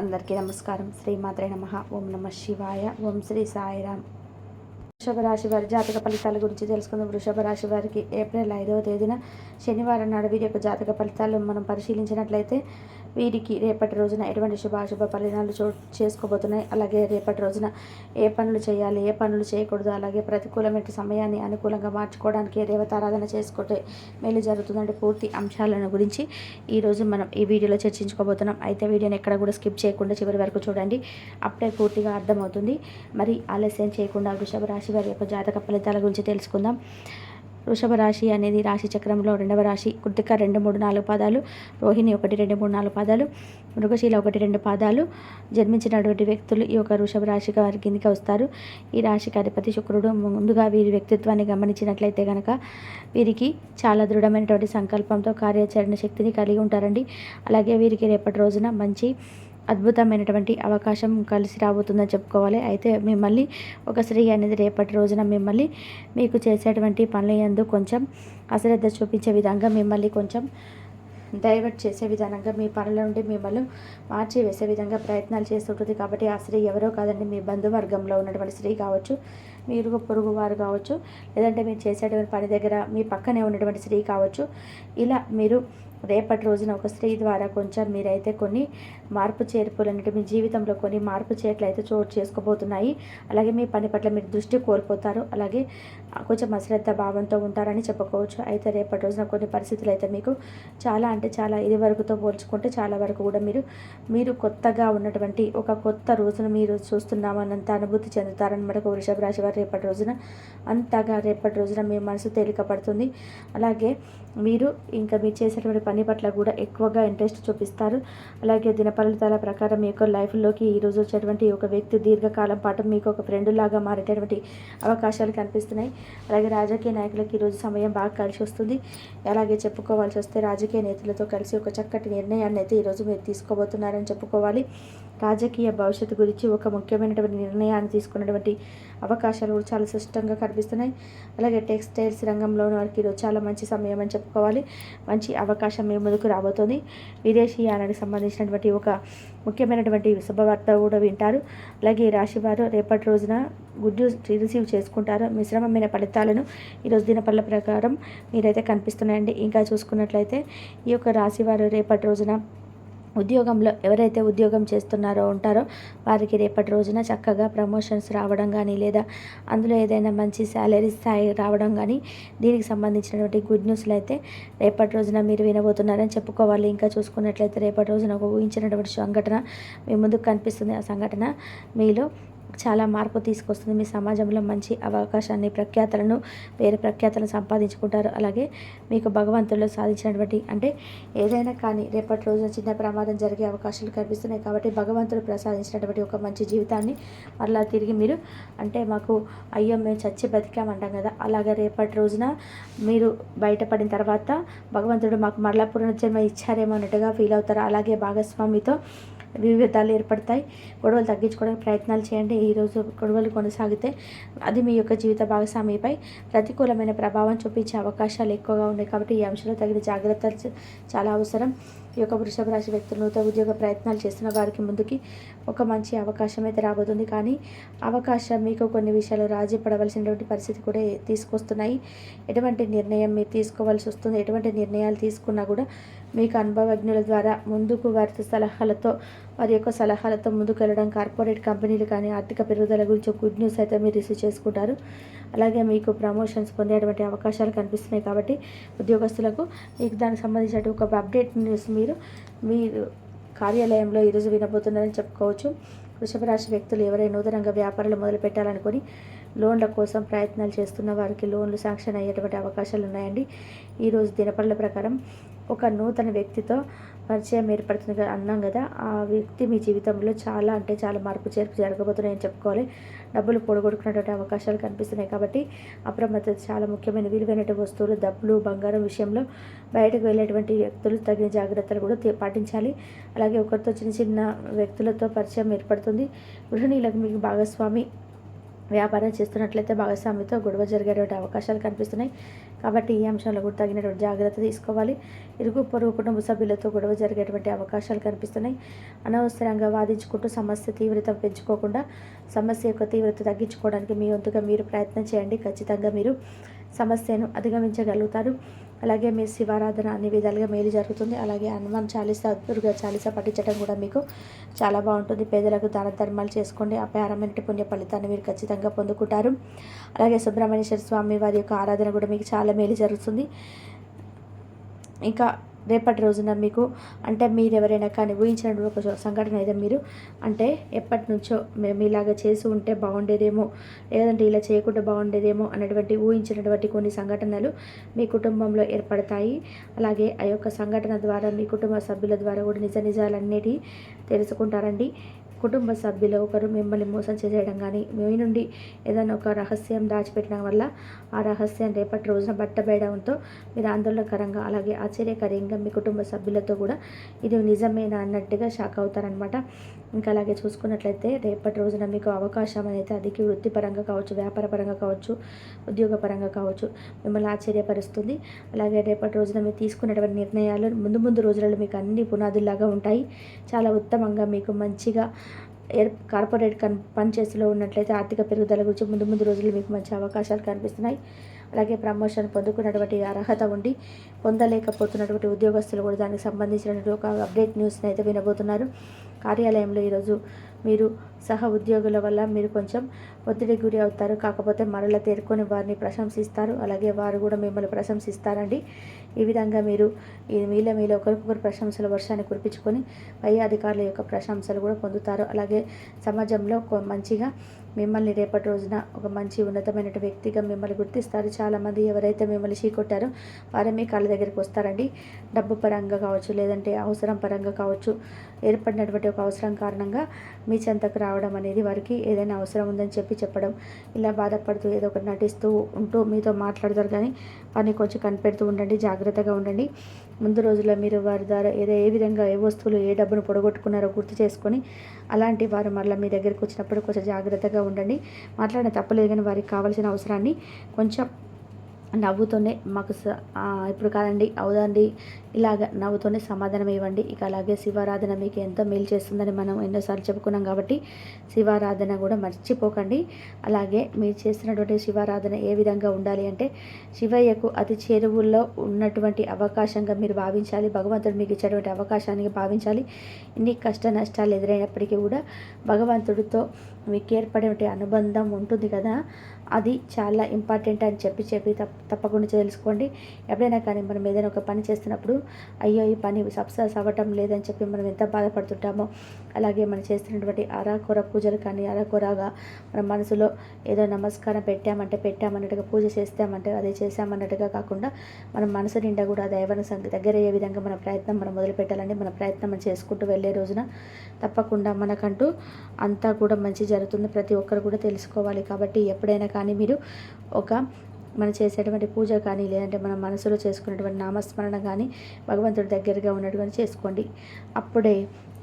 అందరికీ నమస్కారం. శ్రీమాత్రే నమః. ఓం నమ శివాయ. ఓం శ్రీ సాయిరామ్. వృషభ రాశి వారి జాతక ఫలితాల గురించి తెలుసుకుందాం. వృషభ రాశి వారికి ఏప్రిల్ 5వ తేదీన శనివారం నాడు వీరి యొక్క జాతక ఫలితాలు మనం పరిశీలించినట్లయితే వీరికి రేపటి రోజున ఎటువంటి శుభాశుభ పరిణామాలు చేసుకోబోతున్నాయి. అలాగే రేపటి రోజున ఏ పనులు చేయాలి, ఏ పనులు చేయకూడదు, అలాగే ప్రతికూలమైన సమయాన్ని అనుకూలంగా మార్చుకోవడానికి దేవతారాధన చేసుకుంటే మేలు జరుగుతుందంటే పూర్తి అంశాలను గురించి ఈరోజు మనం ఈ వీడియోలో చర్చించుకోబోతున్నాం. అయితే వీడియోని ఎక్కడ కూడా స్కిప్ చేయకుండా చివరి వరకు చూడండి, అప్పుడే పూర్తిగా అర్థమవుతుంది. మరి ఆలస్యం చేయకుండా వృషభ రాశి వారి యొక్క జాతక ఫలితాల గురించి తెలుసుకుందాం. వృషభ రాశి అనేది రాశి చక్రంలో రెండవ రాశి. కృతిక 2, 3, 4 పాదాలు, రోహిణి 1, 2, 3, 4 పాదాలు, మృగశీల 1, 2 పాదాలు జన్మించినటువంటి వ్యక్తులు ఈ యొక్క వృషభ రాశి వారి కిందికి వస్తారు. ఈ రాశికి అధిపతి శుక్రుడు. ముందుగా వీరి వ్యక్తిత్వాన్ని గమనించినట్లయితే కనుక వీరికి చాలా దృఢమైనటువంటి సంకల్పంతో కార్యాచరణ శక్తిని కలిగి ఉంటారండి. అలాగే వీరికి రేపటి రోజున మంచి అద్భుతమైనటువంటి అవకాశం కలిసి రాబోతుందని చెప్పుకోవాలి. అయితే మిమ్మల్ని ఒక స్త్రీ అనేది రేపటి రోజున మిమ్మల్ని మీకు చేసేటువంటి పనుల యందు కొంచెం అశ్రద్ధ చూపించే విధంగా మిమ్మల్ని కొంచెం డైవర్ట్ చేసే విధానంగా మీ పనుల నుండి మిమ్మల్ని మార్చి వేసే విధంగా ప్రయత్నాలు చేస్తుంటుంది. కాబట్టి ఆ స్త్రీ ఎవరో కాదండి, మీ బంధువర్గంలో ఉన్నటువంటి స్త్రీ కావచ్చు, మీరు పొరుగు వారు కావచ్చు, లేదంటే మీరు చేసేటువంటి పని దగ్గర మీ పక్కనే ఉన్నటువంటి స్త్రీ కావచ్చు. ఇలా మీరు రేపటి రోజున ఒక స్త్రీ ద్వారా కొంచెం మీరైతే కొన్ని మార్పు చేర్పులు అనేవి మీ జీవితంలో కొన్ని మార్పు చేర్పులు అయితే చోటు చేసుకోబోతున్నాయి. అలాగే మీ పని పట్ల మీరు దృష్టి కోల్పోతారు. అలాగే కొంచెం అశ్రద్ధ భావంతో ఉంటారని చెప్పుకోవచ్చు. అయితే రేపటి రోజున కొన్ని పరిస్థితులు అయితే మీకు చాలా అంటే చాలా ఇది వరకుతో పోల్చుకుంటే చాలా వరకు కూడా మీరు కొత్తగా ఉన్నటువంటి ఒక కొత్త రోజును మీరు చూస్తున్నామన్నంత అనుభూతి చెందుతారనమాట. వృషభ రాశి వారు రేపటి రోజున అంతగా రేపటి రోజున మీ మనసు తేలిక పడుతుంది. అలాగే మీరు చేసేటువంటి పని పట్ల కూడా ఎక్కువగా ఇంట్రెస్ట్ చూపిస్తారు. అలాగే దినఫలితాల ప్రకారం మీ యొక్క లైఫ్లోకి ఈరోజు వచ్చేటువంటి ఒక వ్యక్తి దీర్ఘకాలం పాటు మీకు ఒక ఫ్రెండ్ లాగా మారేటటువంటి అవకాశాలు కనిపిస్తున్నాయి. అలాగే రాజకీయ నాయకులకి ఈరోజు సమయం బాగా కలిసి వస్తుంది. అలాగే చెప్పుకోవాల్సి వస్తే రాజకీయ నేతలతో కలిసి ఒక చక్కటి నిర్ణయాన్ని అయితే ఈరోజు మీరు తీసుకోబోతున్నారని చెప్పుకోవాలి. రాజకీయ భవిష్యత్తు గురించి ఒక ముఖ్యమైనటువంటి నిర్ణయాన్ని తీసుకున్నటువంటి అవకాశాలు కూడా చాలా స్పష్టంగా కనిపిస్తున్నాయి. అలాగే టెక్స్టైల్స్ రంగంలోని వారికి ఈరోజు చాలా మంచి సమయం అని చెప్పుకోవాలి. మంచి అవకాశం మీ ముందుకు రాబోతుంది. విదేశీయానానికి సంబంధించినటువంటి ఒక ముఖ్యమైనటువంటి శుభవార్త కూడా వింటారు. అలాగే ఈ రాశి వారు రేపటి రోజున గుడ్ న్యూస్ రిసీవ్ చేసుకుంటారు. మిశ్రమమైన ఫలితాలను ఈరోజు దినపల్ల ప్రకారం మీరైతే కనిపిస్తున్నాయండి. ఇంకా చూసుకున్నట్లయితే ఈ యొక్క రాశి వారు రేపటి రోజున ఉద్యోగంలో ఎవరైతే ఉద్యోగం చేస్తున్నారో ఉంటారో వారికి రేపటి రోజున చక్కగా ప్రమోషన్స్ రావడం కానీ, లేదా అందులో ఏదైనా మంచి శాలరీ స్థాయి రావడం కానీ, దీనికి సంబంధించినటువంటి గుడ్ న్యూస్లు అయితే రేపటి రోజున మీరు వినబోతున్నారని చెప్పుకోవాలి. ఇంకా చూసుకున్నట్లయితే రేపటి రోజున ఒక ఊహించినటువంటి సంఘటన మీ ముందుకు కనిపిస్తుంది. ఆ సంఘటన మీలో చాలా మార్పు తీసుకొస్తుంది. మీ సమాజంలో మంచి అవకాశాన్ని వేరే ప్రఖ్యాతలను సంపాదించుకుంటారు. అలాగే మీకు భగవంతుల్లో సాధించినటువంటి ఏదైనా కానీ రేపటి రోజున చిన్న ప్రమాదం జరిగే అవకాశాలు కనిపిస్తున్నాయి. కాబట్టి భగవంతుడు ప్రసాదించినటువంటి ఒక మంచి జీవితాన్ని మరలా తిరిగి మీరు మాకు అయ్యో మేము చచ్చి బతికామంటాం కదా, అలాగే రేపటి రోజున మీరు బయటపడిన తర్వాత భగవంతుడు మాకు మరలా పునర్జన్మ ఇచ్చారేమో అన్నట్టుగా ఫీల్ అవుతారు. అలాగే భాగస్వామితో వివిధాలు ఏర్పడతాయి. గొడవలు తగ్గించుకోవడానికి ప్రయత్నాలు చేయండి. ఈరోజు గొడవలు కొనసాగితే అది మీ యొక్క జీవిత భాగస్వామిపై ప్రతికూలమైన ప్రభావం చూపించే అవకాశాలు ఎక్కువగా ఉన్నాయి. కాబట్టి ఈ అంశంలో తగిన జాగ్రత్తలు చాలా అవసరం. ఈ యొక్క వృషభ రాశి వ్యక్తులు నూతన ఉద్యోగ ప్రయత్నాలు చేస్తున్న వారికి ముందుకి ఒక మంచి అవకాశం అయితే రాబోతుంది. కానీ అవకాశం మీకు కొన్ని విషయాలు రాజీ పడవలసినటువంటి పరిస్థితి కూడా తీసుకొస్తున్నాయి. ఎటువంటి నిర్ణయం మీరు తీసుకోవాల్సి వస్తుంది. ఎటువంటి నిర్ణయాలు తీసుకున్నా కూడా మీకు అనుభవజ్ఞుల ద్వారా ముందుకు వారి యొక్క సలహాలతో ముందుకు వెళ్ళడం, కార్పొరేట్ కంపెనీలు కానీ ఆర్థిక పెరుగుదల గురించి గుడ్ న్యూస్ అయితే మీరు రిసీవ్ చేసుకుంటారు. అలాగే మీకు ప్రమోషన్స్ పొందేటువంటి అవకాశాలు కనిపిస్తున్నాయి. కాబట్టి ఉద్యోగస్తులకు మీకు దానికి సంబంధించిన ఒక అప్డేట్ న్యూస్ మీరు కార్యాలయంలో ఈరోజు వినబోతున్నారని చెప్పుకోవచ్చు. వృషభ రాశి వ్యక్తులు ఎవరైనా నూతనంగా వ్యాపారాలు మొదలు పెట్టాలనుకొని లోన్ల కోసం ప్రయత్నాలు చేస్తున్న వారికి లోన్లు శాంక్షన్ అయ్యేటువంటి అవకాశాలు ఉన్నాయండి. ఈరోజు దినపరుల ప్రకారం ఒక నూతన వ్యక్తితో పరిచయం ఏర్పడుతుంది అన్నాం కదా, ఆ వ్యక్తి మీ జీవితంలో చాలా చాలా మార్పు చేర్పు జరగబోతున్నాయని చెప్పుకోవాలి. డబ్బులు పొడగొట్టుకునేటువంటి అవకాశాలు కనిపిస్తున్నాయి. కాబట్టి అప్రమత్తత చాలా ముఖ్యమైన. విలువైన వస్తువులు, డబ్బులు, బంగారం విషయంలో బయటకు వెళ్ళేటువంటి వ్యక్తులు తగిన జాగ్రత్తలు కూడా పాటించాలి. అలాగే ఒకరితో చిన్న వ్యక్తులతో పరిచయం ఏర్పడుతుంది. గృహిణీలకు మీకు భాగస్వామి వ్యాపారం చేస్తున్నట్లయితే భాగస్వామితో గొడవ జరిగేటువంటి అవకాశాలు కనిపిస్తున్నాయి. కాబట్టి ఈ అంశంలో కూడా తగినటువంటి జాగ్రత్త తీసుకోవాలి. ఇరుగు పొరుగు కుటుంబ సభ్యులతో గొడవ జరిగేటువంటి అవకాశాలు కనిపిస్తున్నాయి. అనవసరంగా వాదించుకుంటూ సమస్య తీవ్రత పెంచుకోకుండా సమస్య యొక్క తీవ్రత తగ్గించుకోవడానికి మీ వంతుగా మీరు ప్రయత్నం చేయండి. ఖచ్చితంగా మీరు సమస్యను అధిగమించగలుగుతారు. అలాగే మీ శివారాధన అన్ని విధాలుగా మేలు జరుగుతుంది. అలాగే హనుమాన్ చాలీసా, దుర్గా చాలీసా పఠించడం కూడా మీకు చాలా బాగుంటుంది. పేదలకు దాన ధర్మాలు చేసుకోండి. అపారమైన పుణ్య ఫలితాన్ని మీరు ఖచ్చితంగా పొందుకుంటారు. అలాగే సుబ్రహ్మణ్యేశ్వర స్వామి వారి యొక్క ఆరాధన కూడా మీకు చాలా మేలు జరుగుతుంది. ఇంకా రేపటి రోజున మీకు అంటే మీరు ఎవరైనా కానీ ఊహించినటువంటి ఒక సంఘటన అయితే మీరు అంటే ఎప్పటి నుంచో మేము ఇలాగ చేసి ఉంటే బాగుండేదేమో, లేదంటే ఇలా చేయకుండా బాగుండేదేమో అనేటువంటి ఊహించినటువంటి కొన్ని సంఘటనలు మీ కుటుంబంలో ఏర్పడతాయి. అలాగే ఆ యొక్క సంఘటన ద్వారా మీ కుటుంబ సభ్యుల ద్వారా కూడా నిజ నిజాలన్నిటి తెలుసుకుంటారండి. కుటుంబ సభ్యులు ఒకరు మిమ్మల్ని మోసం చేసేయడం కానీ మీ నుండి ఏదైనా ఒక రహస్యం దాచిపెట్టడం వల్ల ఆ రహస్యం రేపటి రోజున బట్టబయడంతో మీరు ఆందోళనకరంగా అలాగే ఆశ్చర్యకరంగా మీ కుటుంబ సభ్యులతో కూడా ఇది నిజమేనా అన్నట్టుగా షాక్ అవుతారనమాట. ఇంకా అలాగే చూసుకున్నట్లయితే రేపటి రోజున మీకు అవకాశం అనేది అది వృత్తిపరంగా కావచ్చు, వ్యాపారపరంగా కావచ్చు, ఉద్యోగపరంగా కావచ్చు మిమ్మల్ని ఆశ్చర్యపరుస్తుంది. అలాగే రేపటి రోజున మీరు తీసుకున్నటువంటి నిర్ణయాలు ముందు రోజులలో మీకు అన్ని పునాదుల్లాగా ఉంటాయి. చాలా ఉత్తమంగా మీకు మంచిగా కార్పొరేట్ పనిచేస్తులో ఉన్నట్లయితే ఆర్థిక పెరుగుదల గురించి ముందు రోజుల్లో మీకు మంచి అవకాశాలు కనిపిస్తున్నాయి. అలాగే ప్రమోషన్ పొందుకున్నటువంటి అర్హత ఉండి పొందలేకపోతున్నటువంటి ఉద్యోగస్తులు కూడా దానికి సంబంధించినటువంటి ఒక అప్డేట్ న్యూస్ని అయితే వినబోతున్నారు. కార్యాలయంలో ఈరోజు మీరు సహ ఉద్యోగుల వల్ల మీరు కొంచెం ఒత్తిడికి గురి అవుతారు. కాకపోతే మరలా తేరుకొని వారిని ప్రశంసిస్తారు. అలాగే వారు కూడా మిమ్మల్ని ప్రశంసిస్తారండి. ఈ విధంగా మీరు మీలో ఒకరికొకరు ప్రశంసల వర్షాన్ని కురిపించుకొని పై అధికారుల యొక్క ప్రశంసలు కూడా పొందుతారు. అలాగే సమాజంలో మంచిగా మిమ్మల్ని రేపటి రోజున ఒక మంచి ఉన్నతమైన వ్యక్తిగా మిమ్మల్ని గుర్తిస్తారు. చాలామంది ఎవరైతే మిమ్మల్ని చీకొట్టారో వారే మీ కాళ్ళ దగ్గరికి వస్తారండి. డబ్బు పరంగా కావచ్చు, లేదంటే అవసరం పరంగా కావచ్చు, ఏర్పడినటువంటి ఒక అవసరం కారణంగా మీ చెంతకు రావడం అనేది వారికి ఏదైనా అవసరం ఉందని చెప్పడం, ఇలా బాధపడుతూ ఏదో ఒకటి నటిస్తూ ఉంటూ మీతో మాట్లాడతారు. కానీ వారిని కొంచెం కనిపెడుతూ ఉండండి, జాగ్రత్తగా ఉండండి. ముందు రోజుల్లో మీరు వారి ద్వారా ఏ విధంగా ఏ వస్తువులు ఏ డబ్బును పొడగొట్టుకున్నారో గుర్తు చేసుకొని అలాంటి వారు మళ్ళీ మీ దగ్గరికి వచ్చినప్పుడు కొంచెం జాగ్రత్తగా ఉండండి. మాట్లాడిన తప్పలేదు, కానీ వారికి కావాల్సిన అవసరాన్ని కొంచెం నవ్వుతోనే మాకు ఇప్పుడు కాదండి అవుదండి ఇలాగ నవ్వుతోనే సమాధానం ఇవ్వండి. ఇక అలాగే శివారాధన మీకు ఎంతో మేలు చేస్తుందని మనం ఎన్నోసార్లు చెప్పుకున్నాం కాబట్టి శివారాధన కూడా మర్చిపోకండి. అలాగే మీరు చేస్తున్నటువంటి శివారాధన ఏ విధంగా ఉండాలి అంటే శివయ్యకు అతి చేరువుల్లో ఉన్నటువంటి అవకాశంగా మీరు భావించాలి. భగవంతుడు మీకు ఇచ్చేటువంటి అవకాశానికి భావించాలి. ఇన్ని కష్ట నష్టాలు ఎదురైనప్పటికీ కూడా భగవంతుడితో మీకు ఏర్పడే అనుబంధం ఉంటుంది కదా, అది చాలా ఇంపార్టెంట్ అని చెప్పి తప్పకుండా తెలుసుకోండి. ఎప్పుడైనా కానీ మనం ఏదైనా ఒక పని చేస్తున్నప్పుడు అయ్యో ఈ పని సక్సెస్ అవ్వటం లేదని చెప్పి మనం ఎంత బాధపడుతుంటామో, అలాగే మనం చేస్తున్నటువంటి అరాకొర పూజలు కానీ అరాకొరగా మన మనసులో ఏదో నమస్కారం పెట్టామన్నట్టుగా పూజ చేస్తామంటే అదే చేసామన్నట్టుగా కాకుండా మన మనసు నిండా కూడా దైవానికి దగ్గర అయ్యే విధంగా మన ప్రయత్నం మనం మొదలుపెట్టాలండి. మన ప్రయత్నం మనం చేసుకుంటూ వెళ్ళే రోజున తప్పకుండా మనకంటూ అంతా కూడా మంచి జరుగుతుంది. ప్రతి ఒక్కరు కూడా తెలుసుకోవాలి. కాబట్టి ఎప్పుడైనా కానీ మీరు మనం చేసేటువంటి పూజ కానీ లేదంటే మన మనసులో చేసుకునేటువంటి నామస్మరణ కానీ భగవంతుడి దగ్గరగా ఉన్నటువంటి చేసుకోండి. అప్పుడే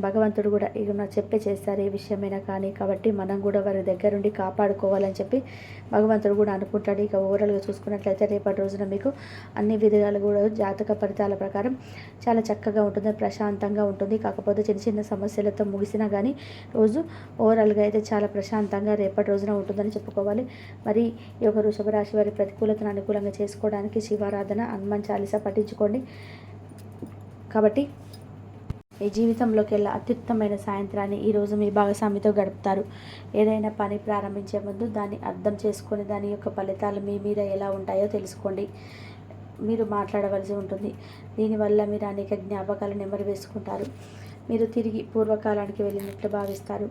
భగవంతుడు కూడా ఇక నాకు చెప్పే చేస్తారు ఏ విషయమైనా కానీ. కాబట్టి మనం కూడా వారి దగ్గరుండి కాపాడుకోవాలని చెప్పి భగవంతుడు కూడా అనుకుంటాడు. ఇక ఓవరాల్గా చూసుకున్నట్లయితే రేపటి రోజున మీకు అన్ని విధాలు కూడా జాతక ఫలితాల ప్రకారం చాలా చక్కగా ఉంటుంది, ప్రశాంతంగా ఉంటుంది. కాకపోతే చిన్న చిన్న సమస్యలతో ముగిసినా కానీ రోజు ఓవరాల్గా అయితే చాలా ప్రశాంతంగా రేపటి రోజున ఉంటుందని చెప్పుకోవాలి. మరి ఈ యొక్క వృషభ రాశి వారి ప్రతికూలతను అనుకూలంగా చేసుకోవడానికి శివారాధన, హనుమాన్ చాలీసా పఠించుకోండి. కాబట్టి మీ జీవితంలోకి వెళ్ళే అత్యుత్తమైన సాయంత్రాన్ని ఈరోజు మీ భాగస్వామితో గడుపుతారు. ఏదైనా పని ప్రారంభించే ముందు దాన్ని అర్థం చేసుకొని దాని యొక్క ఫలితాలు మీ మీద ఎలా ఉంటాయో తెలుసుకోండి. మీరు మాట్లాడవలసి ఉంటుంది. దీనివల్ల మీరు అనేక జ్ఞాపకాలు నెమరు వేసుకుంటారు. మీరు తిరిగి పూర్వకాలానికి వెళ్ళినట్లు భావిస్తారు.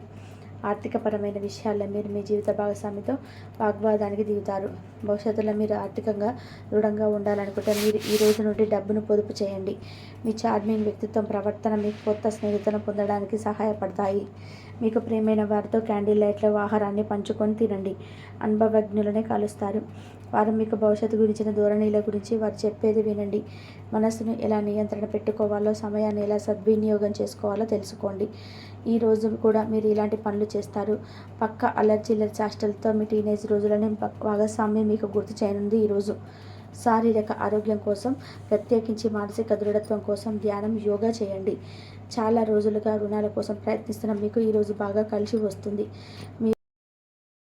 ఆర్థికపరమైన విషయాల్లో మీరు మీ జీవిత భాగస్వామితో వాగ్వాదానికి దిగుతారు. భవిష్యత్తులో మీరు ఆర్థికంగా దృఢంగా ఉండాలనుకుంటే మీరు ఈ రోజు నుండి డబ్బును పొదుపు చేయండి. మీ చార్మింగ్ వ్యక్తిత్వం, ప్రవర్తన మీకు కొత్త స్నేహితులను పొందడానికి సహాయపడతాయి. మీకు ప్రియమైన వారితో క్యాండిల్ లైట్ల ఆహారాన్ని పంచుకొని తినండి. అనుభవజ్ఞులనే కలుస్తారు. వారు మీకు భవిష్యత్తు గురించిన ధోరణిల గురించి వారు చెప్పేది వినండి. మనస్సును ఎలా నియంత్రణ పెట్టుకోవాలో, సమయాన్ని ఎలా సద్వినియోగం చేసుకోవాలో తెలుసుకోండి. ఈ రోజు కూడా మీరు ఇలాంటి పనులు చేస్తారు. పక్క అలర్జీల చేష్టలతో మీ టీనేజ్ రోజులని భాగస్వామ్యం మీకు గుర్తు చేయనుంది ఈరోజు. శారీరక ఆరోగ్యం కోసం, ప్రత్యేకించి మానసిక దృఢత్వం కోసం ధ్యానం, యోగా చేయండి. చాలా రోజులుగా రుణాల కోసం ప్రయత్నిస్తున్న మీకు ఈరోజు బాగా కలిసి వస్తుంది. మీ